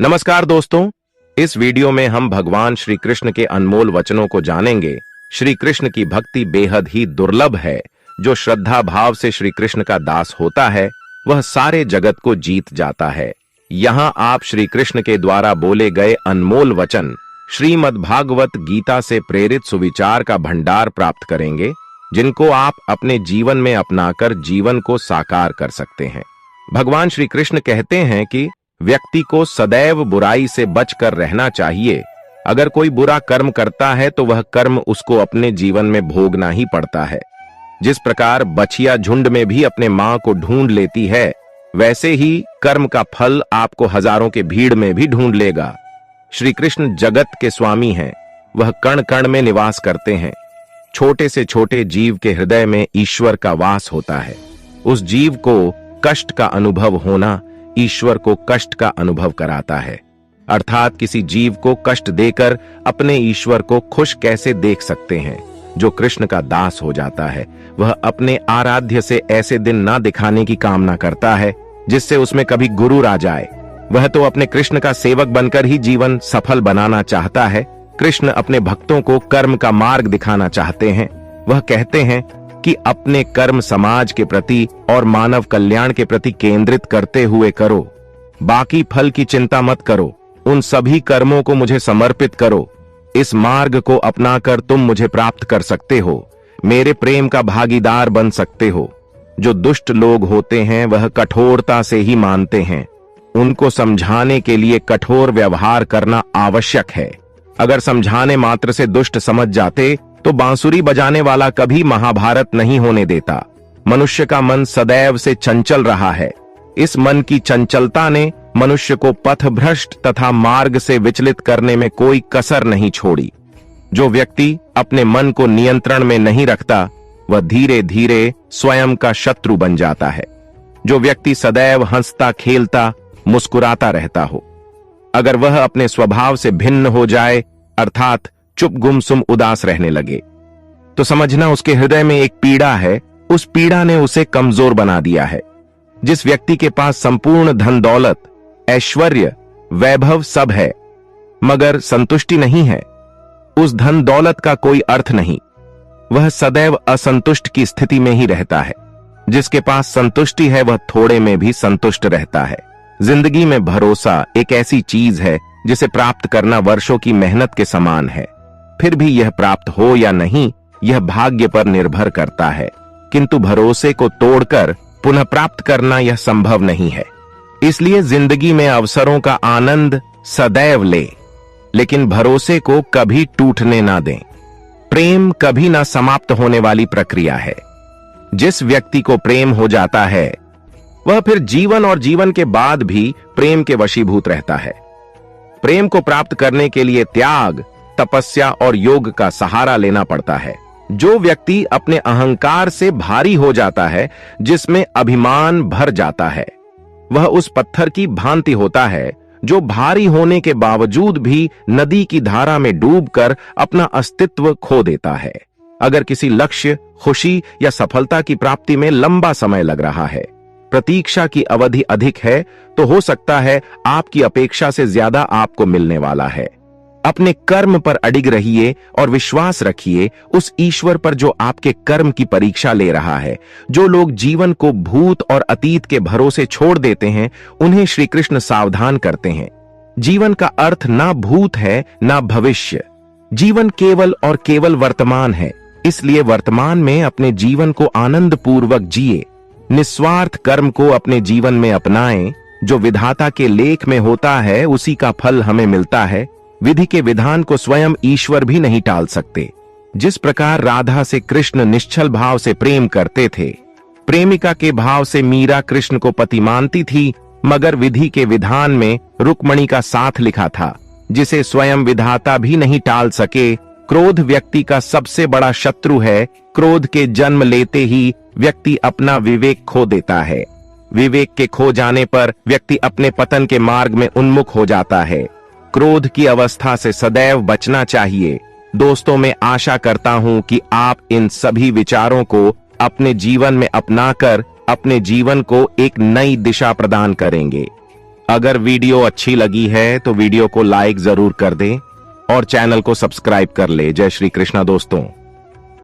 नमस्कार दोस्तों, इस वीडियो में हम भगवान श्री कृष्ण के अनमोल वचनों को जानेंगे। श्री कृष्ण की भक्ति बेहद ही दुर्लभ है। जो श्रद्धा भाव से श्री कृष्ण का दास होता है वह सारे जगत को जीत जाता है। यहाँ आप श्री कृष्ण के द्वारा बोले गए अनमोल वचन श्रीमद् भागवत गीता से प्रेरित सुविचार का भंडार प्राप्त करेंगे, जिनको आप अपने जीवन में अपनाकर जीवन को साकार कर सकते हैं। भगवान श्री कृष्ण कहते हैं कि व्यक्ति को सदैव बुराई से बचकर रहना चाहिए। अगर कोई बुरा कर्म करता है तो वह कर्म उसको अपने जीवन में भोगना ही पड़ता है। जिस प्रकार बछिया झुंड में भी अपने मां को ढूंढ लेती है, वैसे ही कर्म का फल आपको हजारों के भीड़ में भी ढूंढ लेगा। श्री कृष्ण जगत के स्वामी हैं, वह कण कण में निवास करते हैं। छोटे से छोटे जीव के हृदय में ईश्वर का वास होता है। उस जीव को कष्ट का अनुभव होना ईश्वर को कष्ट का अनुभव कराता है। अर्थात किसी जीव को कष्ट देकर अपने ईश्वर को खुश कैसे देख सकते हैं। जो कृष्ण का दास हो जाता है वह अपने आराध्य से ऐसे दिन ना दिखाने की कामना करता है जिससे उसमें कभी गुरूर आ जाए। वह तो अपने कृष्ण का सेवक बनकर ही जीवन सफल बनाना चाहता है। कृष्ण अपने भक्तों को कर्म का मार्ग दिखाना चाहते हैं। वह कहते हैं कि अपने कर्म समाज के प्रति और मानव कल्याण के प्रति केंद्रित करते हुए करो। बाकी फल की चिंता मत करो। उन सभी कर्मों को मुझे समर्पित करो। इस मार्ग को अपनाकर तुम मुझे प्राप्त कर सकते हो, मेरे प्रेम का भागीदार बन सकते हो। जो दुष्ट लोग होते हैं वह कठोरता से ही मानते हैं। उनको समझाने के लिए कठोर व्यवहार करना आवश्यक है। अगर समझाने मात्र से दुष्ट समझ जाते तो बांसुरी बजाने वाला कभी महाभारत नहीं होने देता। मनुष्य का मन सदैव से चंचल रहा है। इस मन की चंचलता ने मनुष्य को पथभ्रष्ट तथा मार्ग से विचलित करने में कोई कसर नहीं छोड़ी। जो व्यक्ति अपने मन को नियंत्रण में नहीं रखता वह धीरे धीरे स्वयं का शत्रु बन जाता है। जो व्यक्ति सदैव हंसता खेलता मुस्कुराता रहता हो, अगर वह अपने स्वभाव से भिन्न हो जाए, अर्थात चुप गुमसुम उदास रहने लगे, तो समझना उसके हृदय में एक पीड़ा है। उस पीड़ा ने उसे कमजोर बना दिया है। जिस व्यक्ति के पास संपूर्ण धन दौलत, ऐश्वर्य, वैभव सब है मगर संतुष्टि नहीं है, उस धन दौलत का कोई अर्थ नहीं। वह सदैव असंतुष्ट की स्थिति में ही रहता है। जिसके पास संतुष्टि है वह थोड़े में भी संतुष्ट रहता है। जिंदगी में भरोसा एक ऐसी चीज है जिसे प्राप्त करना वर्षों की मेहनत के समान है। फिर भी यह प्राप्त हो या नहीं, यह भाग्य पर निर्भर करता है। किंतु भरोसे को तोड़कर पुनः प्राप्त करना यह संभव नहीं है। इसलिए जिंदगी में अवसरों का आनंद सदैव ले, लेकिन भरोसे को कभी टूटने ना दें। प्रेम कभी ना समाप्त होने वाली प्रक्रिया है। जिस व्यक्ति को प्रेम हो जाता है वह फिर जीवन और जीवन के बाद भी प्रेम के वशीभूत रहता है। प्रेम को प्राप्त करने के लिए त्याग, तपस्या और योग का सहारा लेना पड़ता है। जो व्यक्ति अपने अहंकार से भारी हो जाता है, जिसमें अभिमान भर जाता है, वह उस पत्थर की भांति होता है जो भारी होने के बावजूद भी नदी की धारा में डूबकर अपना अस्तित्व खो देता है। अगर किसी लक्ष्य, खुशी या सफलता की प्राप्ति में लंबा समय लग रहा है, प्रतीक्षा की अवधि अधिक है, तो हो सकता है आपकी अपेक्षा से ज्यादा आपको मिलने वाला है। अपने कर्म पर अडिग रहिए और विश्वास रखिए उस ईश्वर पर जो आपके कर्म की परीक्षा ले रहा है। जो लोग जीवन को भूत और अतीत के भरोसे छोड़ देते हैं, उन्हें श्री कृष्ण सावधान करते हैं। जीवन का अर्थ ना भूत है ना भविष्य। जीवन केवल और केवल वर्तमान है। इसलिए वर्तमान में अपने जीवन को आनंद पूर्वक जिए। निस्वार्थ कर्म को अपने जीवन में अपनाएं। जो विधाता के लेख में होता है उसी का फल हमें मिलता है। विधि के विधान को स्वयं ईश्वर भी नहीं टाल सकते। जिस प्रकार राधा से कृष्ण निश्चल भाव से प्रेम करते थे, प्रेमिका के भाव से मीरा कृष्ण को पति मानती थी, मगर विधि के विधान में रुक्मणी का साथ लिखा था, जिसे स्वयं विधाता भी नहीं टाल सके। क्रोध व्यक्ति का सबसे बड़ा शत्रु है। क्रोध के जन्म लेते ही व्यक्ति अपना विवेक खो देता है। विवेक के खो जाने पर व्यक्ति अपने पतन के मार्ग में उन्मुख हो जाता है। क्रोध की अवस्था से सदैव बचना चाहिए। दोस्तों, मैं आशा करता हूं कि आप इन सभी विचारों को अपने जीवन में अपनाकर अपने जीवन को एक नई दिशा प्रदान करेंगे। अगर वीडियो अच्छी लगी है तो वीडियो को लाइक जरूर कर दें और चैनल को सब्सक्राइब कर ले। जय श्री कृष्णा दोस्तों।